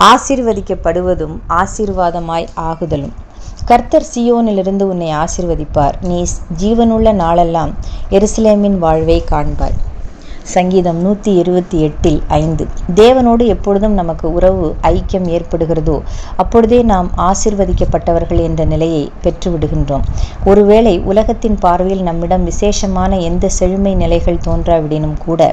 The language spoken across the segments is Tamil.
ஆசீர்வதிக்கப்படுவதும் ஆசீர்வாதமாய் ஆகுதலும். கர்த்தர் சீயோனிலிருந்து உன்னை ஆசீர்வதிப்பார். நீ ஜீவனுள்ள நாளெல்லாம் எருசலேமின் வாழ்வை காண்பாய். சங்கீதம் 128:5. தேவனோடு எப்பொழுதும் நமக்கு உறவு ஐக்கியம் ஏற்படுகிறதோ அப்பொழுதே நாம் ஆசீர்வதிக்கப்பட்டவர்கள் என்ற நிலையை பெற்றுவிடுகின்றோம். ஒருவேளை உலகத்தின் பார்வையில் நம்மிடம் விசேஷமான எந்த செழுமை நிலைகள் தோன்றாவிடனும் கூட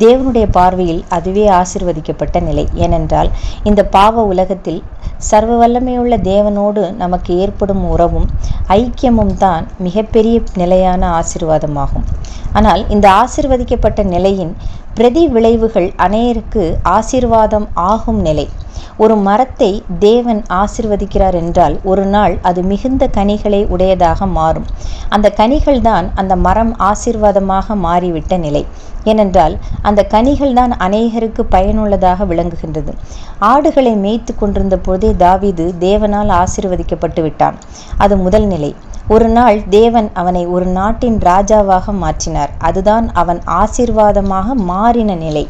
தேவனுடைய பார்வையில் அதுவே ஆசீர்வதிக்கப்பட்ட நிலை. ஏனென்றால் இந்த பாவ உலகத்தில் சர்வ வல்லமையுள்ள தேவனோடு நமக்கு ஏற்படும் உறவும் ஐக்கியமும் தான் மிகப்பெரிய நிலையான ஆசீர்வாதமாகும். ஆனால் இந்த ஆசீர்வதிக்கப்பட்ட நிலையின் பிரதி விளைவுகள் அநேகருக்கு ஆசீர்வாதம் ஆகும் நிலை. ஒரு மரத்தை தேவன் ஆசீர்வதிக்கிறார் என்றால் ஒரு நாள் அது மிகுந்த கனிகளை உடையதாக மாறும். அந்த கனிகள் தான் அந்த மரம் ஆசீர்வாதமாக மாறிவிட்ட நிலை. ஏனென்றால் அந்த கனிகள் தான் அநேகருக்கு பயனுள்ளதாக விளங்குகின்றது. ஆடுகளை மேய்த்து கொண்டிருந்த பொழுதே தாவீது தேவனால் ஆசீர்வதிக்கப்பட்டு விட்டான். அது முதல் நிலை. ஒரு நாள் தேவன் அவனை ஒரு நாட்டின் ராஜாவாக மாற்றினார். அதுதான் அவன் ஆசீர்வாதமாக மாறின நிலை.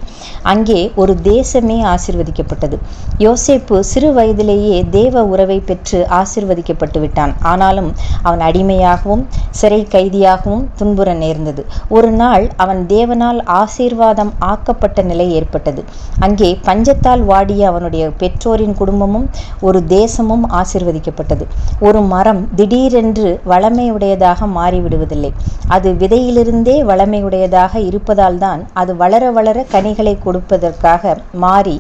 அங்கே ஒரு தேசமே ஆசீர்வதிக்கப்பட்டது. யோசேப்பு சிறு வயதிலேயே தேவ உறவை பெற்று ஆசீர்வதிக்கப்பட்டு விட்டான். ஆனாலும் அவன் அடிமையாகவும் சிறை கைதியாகவும் துன்புற நேர்ந்தது. ஒரு நாள் அவன் தேவனால் ஆசீர்வாதம் ஆக்கப்பட்ட நிலை ஏற்பட்டது. அங்கே பஞ்சத்தால் வாடிய அவனுடைய பெற்றோரின் குடும்பமும் ஒரு தேசமும் ஆசீர்வதிக்கப்பட்டது. ஒரு மரம் திடீரென்று வளமையுடையதாக மாறிவிடுவதில்லை. அது விதையிலிருந்தே வளமையுடையதாக இருப்பதால் தான் அது வளர வளர கனிகளை கொடுப்பதற்காக மாறி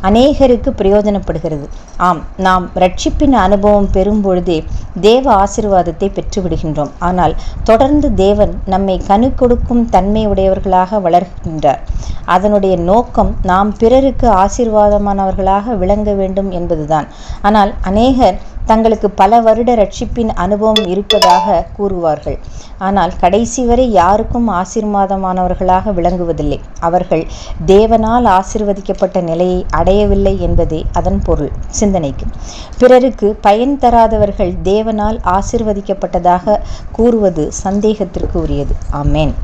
அநேகருக்கு பிரயோஜனப்படுகிறது. ஆம், நாம் ரட்சிப்பின் அனுபவம் பெறும் பொழுதே தேவ ஆசீர்வாதத்தை பெற்றுவிடுகின்றோம். ஆனால் தொடர்ந்து தேவன் நம்மை கனி கொடுக்கும் தன்மை உடையவர்களாக வளர்கின்றார். அதனுடைய நோக்கம் நாம் பிறருக்கு ஆசீர்வாதமானவர்களாக விளங்க வேண்டும் என்பதுதான். ஆனால் அநேகர் தங்களுக்கு பல வருட ரட்சிப்பின் அனுபவம் இருப்பதாக கூறுவார்கள். ஆனால் கடைசி வரை யாருக்கும் ஆசீர்வாதமானவர்களாக விளங்குவதில்லை. அவர்கள் தேவனால் ஆசீர்வதிக்கப்பட்ட நிலையை அடையவில்லை என்பதே அதன் பொருள். சிந்தனைக்கு பிறருக்கு பயன் தராதவர்கள் தேவனால் ஆசீர்வதிக்கப்பட்டதாக கூறுவது சந்தேகத்திற்கு உரியது. ஆமென்.